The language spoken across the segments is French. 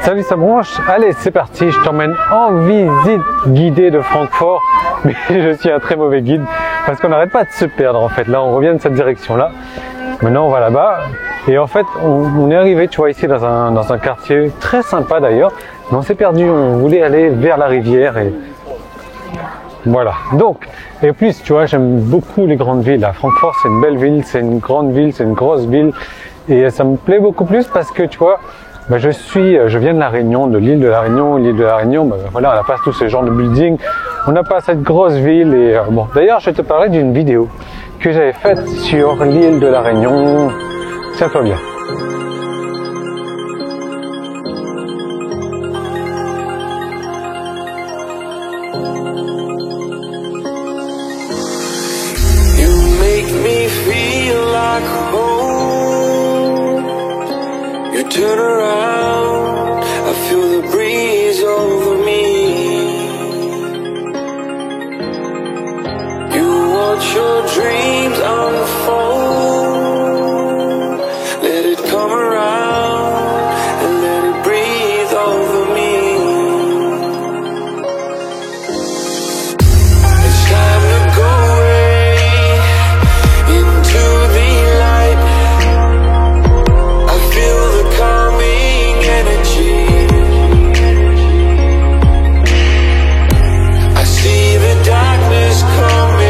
Salut, ça branche? Allez, c'est parti, je t'emmène en visite guidée de Francfort. Mais je suis un très mauvais guide parce qu'on n'arrête pas de se perdre en fait. Là, on revient de cette direction-là. Maintenant, on va là-bas. Et en fait, on est arrivé, tu vois, ici dans un quartier très sympa d'ailleurs. Mais on s'est perdu, on voulait aller vers la rivière et voilà. Donc, et plus, tu vois, j'aime beaucoup les grandes villes. Francfort, c'est une belle ville, c'est une grande ville, c'est une grosse ville. Et ça me plaît beaucoup plus parce que, tu vois, je viens de La Réunion, de l'île de La Réunion. L'île de La Réunion, voilà, on n'a pas tous ces genres de buildings. On n'a pas cette grosse ville. Et bon, d'ailleurs, je vais te parler d'une vidéo que j'avais faite sur l'île de La Réunion. Tiens-toi bien. Turn around, I feel the breeze over me. You watch your dreams unfold. Let it come around and let it breathe over me. It's time to go away into the light. I feel the calming energy. I see the darkness coming,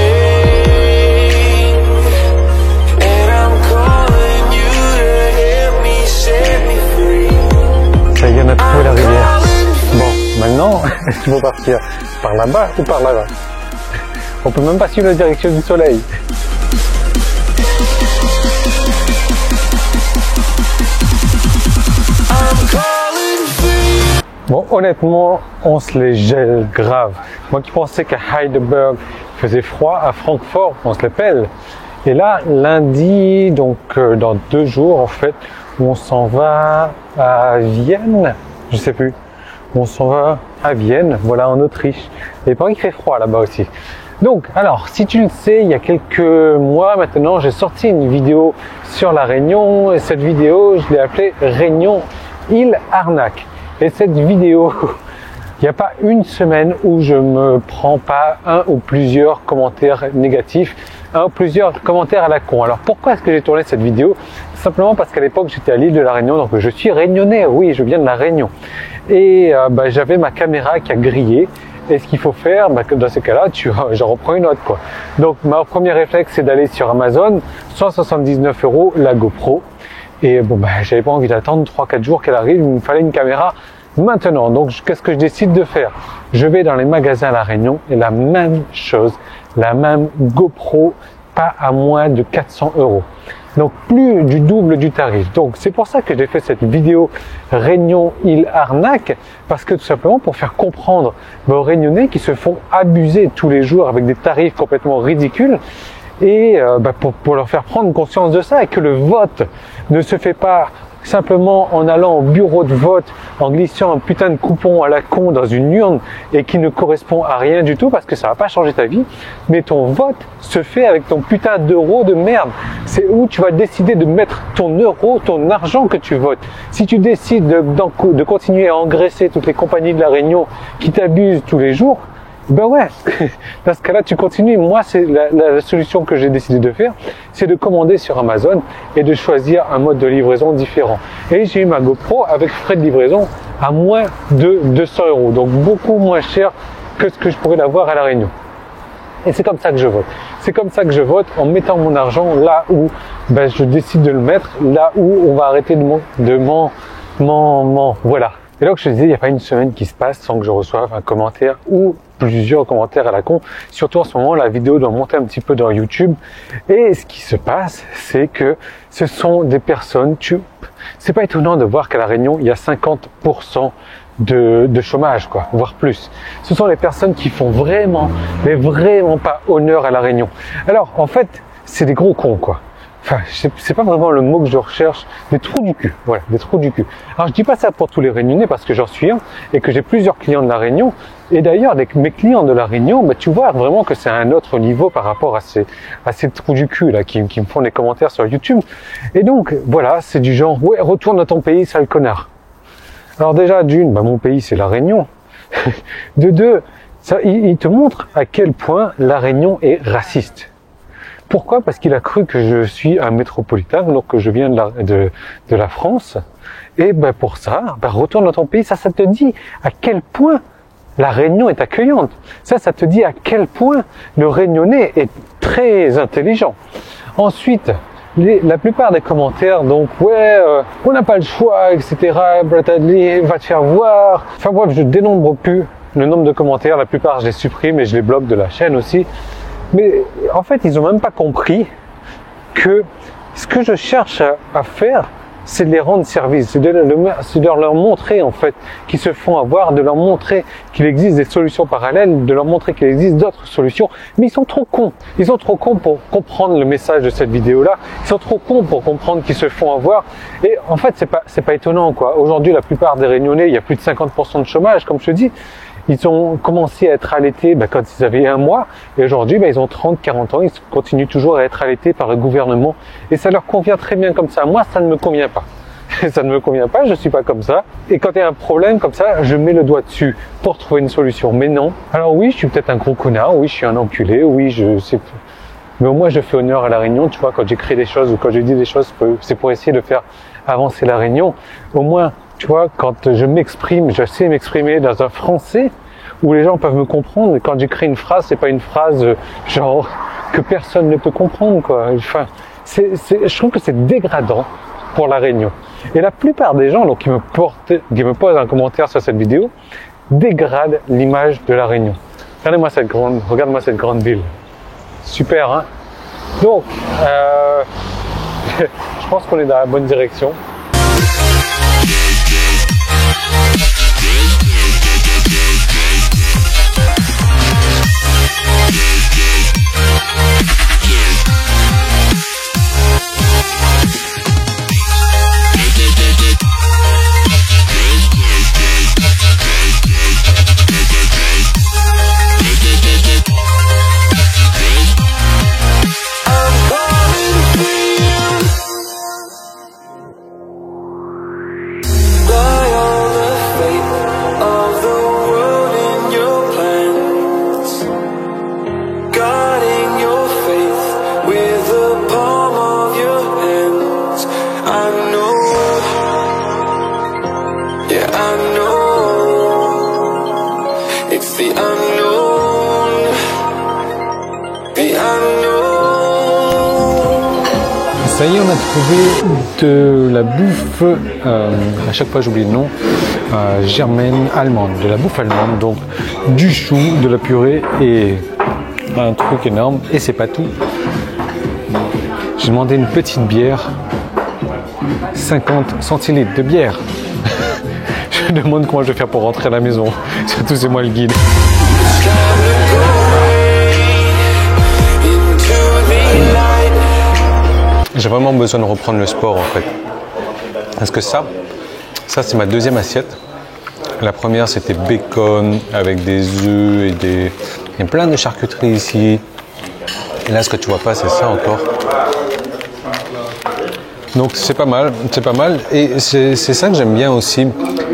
and I'm calling you to help me set me free. Ça y est, on a trouvé la rivière. Bon, maintenant, il faut partir par là-bas ou par là-bas. On peut même pas suivre la direction du soleil. Bon, honnêtement, on se les gèle grave. Moi qui pensais qu'à Heidelberg il faisait froid, à Francfort, on se les pèle. Et là, lundi, donc dans 2 jours en fait, on s'en va à Vienne, je sais plus. On s'en va à Vienne, voilà, en Autriche. Et il paraît qu'il fait froid là-bas aussi. Donc, alors, si tu le sais, il y a quelques mois maintenant, j'ai sorti une vidéo sur la Réunion. Et cette vidéo, je l'ai appelée Réunion Île Arnaque. Et cette vidéo, il n'y a pas une semaine où je me prends pas un ou plusieurs commentaires négatifs, un ou plusieurs commentaires à la con. Alors pourquoi est-ce que j'ai tourné cette vidéo? Simplement parce qu'à l'époque j'étais à l'île de la Réunion, donc je suis réunionnais, oui, je viens de la Réunion. Et j'avais ma caméra qui a grillé. Et ce qu'il faut faire, dans ces cas-là, j'en reprends une autre, quoi. Donc mon premier réflexe, c'est d'aller sur Amazon, 179 € la GoPro. Et bon, j'avais pas envie d'attendre 3-4 jours qu'elle arrive, il me fallait une caméra maintenant. Donc, qu'est-ce que je décide de faire? Je vais dans les magasins à La Réunion et la même chose, la même GoPro, pas à moins de 400 €. Donc, plus du double du tarif. Donc, c'est pour ça que j'ai fait cette vidéo Réunion Île Arnaque, parce que tout simplement pour faire comprendre aux Réunionnais qui se font abuser tous les jours avec des tarifs complètement ridicules. Et pour leur faire prendre conscience de ça et que le vote ne se fait pas simplement en allant au bureau de vote, en glissant un putain de coupon à la con dans une urne et qui ne correspond à rien du tout parce que ça va pas changer ta vie, mais ton vote se fait avec ton putain d'euro de merde. C'est où tu vas décider de mettre ton euro, ton argent que tu votes. Si tu décides de continuer à engraisser toutes les compagnies de la Réunion qui t'abusent tous les jours, ben ouais, dans ce cas-là, tu continues. Moi, c'est la solution que j'ai décidé de faire, c'est de commander sur Amazon et de choisir un mode de livraison différent. Et j'ai eu ma GoPro avec frais de livraison à moins de 200 €, donc beaucoup moins cher que ce que je pourrais l'avoir à La Réunion. Et c'est comme ça que je vote. C'est comme ça que je vote, en mettant mon argent là où je décide de le mettre, là où on va arrêter voilà. Et donc je te disais, il n'y a pas une semaine qui se passe sans que je reçoive un commentaire ou plusieurs commentaires à la con. Surtout en ce moment, la vidéo doit monter un petit peu dans YouTube. Et ce qui se passe, c'est que ce sont des personnes, c'est pas étonnant de voir qu'à La Réunion, il y a 50% de chômage, quoi, voire plus. Ce sont les personnes qui font vraiment, mais vraiment pas honneur à La Réunion. Alors, en fait, c'est des gros cons, quoi. Enfin, c'est pas vraiment le mot que je recherche, des trous du cul, voilà, des trous du cul. Alors je dis pas ça pour tous les Réunionnais parce que j'en suis un et que j'ai plusieurs clients de La Réunion. Et d'ailleurs, avec mes clients de La Réunion, tu vois vraiment que c'est à un autre niveau par rapport à ces trous du cul là qui me font des commentaires sur YouTube. Et donc voilà, c'est du genre, ouais, retourne dans ton pays, sale connard. Alors déjà, d'une, mon pays c'est La Réunion. De deux, il te montre à quel point La Réunion est raciste. Pourquoi? Parce qu'il a cru que je suis un métropolitain, donc que je viens de la France. Et pour ça, retourne dans ton pays. Ça te dit à quel point la Réunion est accueillante. Ça te dit à quel point le Réunionnais est très intelligent. Ensuite, la plupart des commentaires, donc on n'a pas le choix, etc. Bratadli, va te faire voir. Enfin bref, je dénombre plus le nombre de commentaires. La plupart, je les supprime et je les bloque de la chaîne aussi. Mais en fait, ils ont même pas compris que ce que je cherche à faire, c'est de les rendre service, c'est de leur montrer en fait qu'ils se font avoir, de leur montrer qu'il existe des solutions parallèles, de leur montrer qu'il existe d'autres solutions. Mais ils sont trop cons. Ils sont trop cons pour comprendre le message de cette vidéo-là. Ils sont trop cons pour comprendre qu'ils se font avoir. Et en fait, c'est pas étonnant quoi. Aujourd'hui, la plupart des Réunionnais, il y a plus de 50% de chômage, comme je te dis. Ils ont commencé à être allaités quand ils avaient 1 mois et aujourd'hui ils ont 30, 40 ans, ils continuent toujours à être allaités par le gouvernement et ça leur convient très bien comme ça. Moi ça ne me convient pas. Ça ne me convient pas, je suis pas comme ça. Et quand il y a un problème comme ça, je mets le doigt dessus pour trouver une solution. Mais non. Alors oui, je suis peut-être un gros connard, oui je suis un enculé, oui je sais. Mais au moins je fais honneur à La Réunion, tu vois, quand j'écris des choses ou quand je dis des choses, c'est pour essayer de faire avancer La Réunion. Au moins, tu vois, quand je m'exprime, je sais m'exprimer dans un français où les gens peuvent me comprendre. Quand j'écris une phrase, c'est pas une phrase genre que personne ne peut comprendre, quoi. Enfin, je trouve que c'est dégradant pour La Réunion. Et la plupart des gens donc, qui me posent un commentaire sur cette vidéo dégradent l'image de La Réunion. Regarde-moi cette grande ville. Super, hein? Donc, je pense qu'on est dans la bonne direction. Ça y est, on a trouvé de la bouffe, à chaque fois j'oublie le nom, germaine allemande, de la bouffe allemande, donc du chou, de la purée et un truc énorme, et c'est pas tout. J'ai demandé une petite bière, 50 centilitres de bière. Je me demande comment je vais faire pour rentrer à la maison, surtout c'est moi le guide. J'ai vraiment besoin de reprendre le sport en fait. Parce que ça c'est ma deuxième assiette. La première c'était bacon avec des œufs et il y a plein de charcuterie ici. Et là ce que tu vois pas c'est ça encore. Donc c'est pas mal. Et c'est ça que j'aime bien aussi,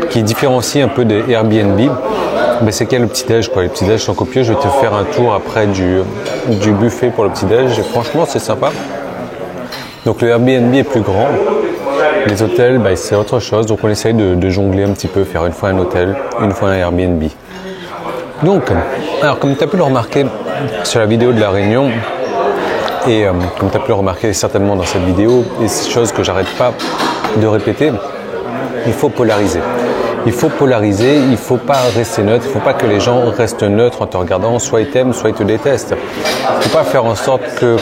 qui différencie un peu des Airbnb. Ben, c'est qu'il y a le petit-déj quoi. Les petits-déj sont copieux. Je vais te faire un tour après du buffet pour le petit-déj. Et franchement c'est sympa. Donc le Airbnb est plus grand, les hôtels c'est autre chose, donc on essaye de jongler un petit peu, faire une fois un hôtel, une fois un Airbnb. Donc, alors comme tu as pu le remarquer sur la vidéo de La Réunion, et comme tu as pu le remarquer certainement dans cette vidéo, et c'est une chose que j'arrête pas de répéter, il faut polariser. Il faut polariser, il ne faut pas rester neutre, il ne faut pas que les gens restent neutres en te regardant, soit ils t'aiment, soit ils te détestent. Il ne faut pas faire en sorte que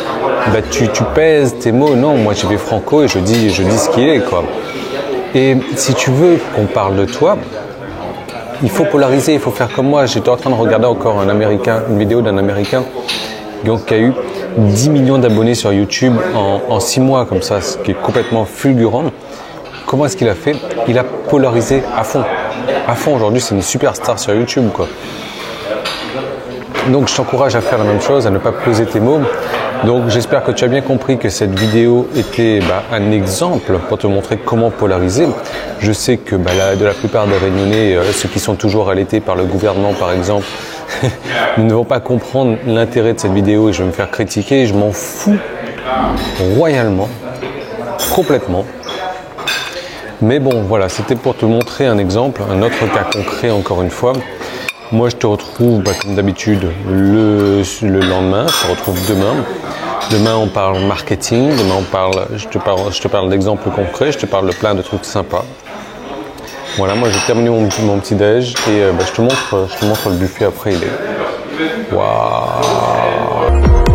tu pèses tes mots. Non, moi j'y vais franco et je dis ce qu'il est, quoi. Et si tu veux qu'on parle de toi, il faut polariser, il faut faire comme moi. J'étais en train de regarder encore une vidéo d'un Américain qui a eu 10 millions d'abonnés sur YouTube en 6 mois, comme ça, ce qui est complètement fulgurant. Comment est-ce qu'il a fait? Il a polarisé à fond. À fond, aujourd'hui, c'est une superstar sur YouTube, quoi. Donc je t'encourage à faire la même chose, à ne pas peser tes mots. Donc j'espère que tu as bien compris que cette vidéo était un exemple pour te montrer comment polariser. Je sais que de la plupart des Réunionnais, ceux qui sont toujours allaités par le gouvernement par exemple, ne vont pas comprendre l'intérêt de cette vidéo et je vais me faire critiquer. Je m'en fous royalement, complètement. Mais bon, voilà, c'était pour te montrer un exemple, un autre cas concret encore une fois. Moi, je te retrouve comme d'habitude le lendemain. Je te retrouve demain. Demain, on parle marketing. Demain, je te parle d'exemples concrets. Je te parle de plein de trucs sympas. Voilà, moi, j'ai terminé mon petit déj et je te montre le buffet après. Il est waouh.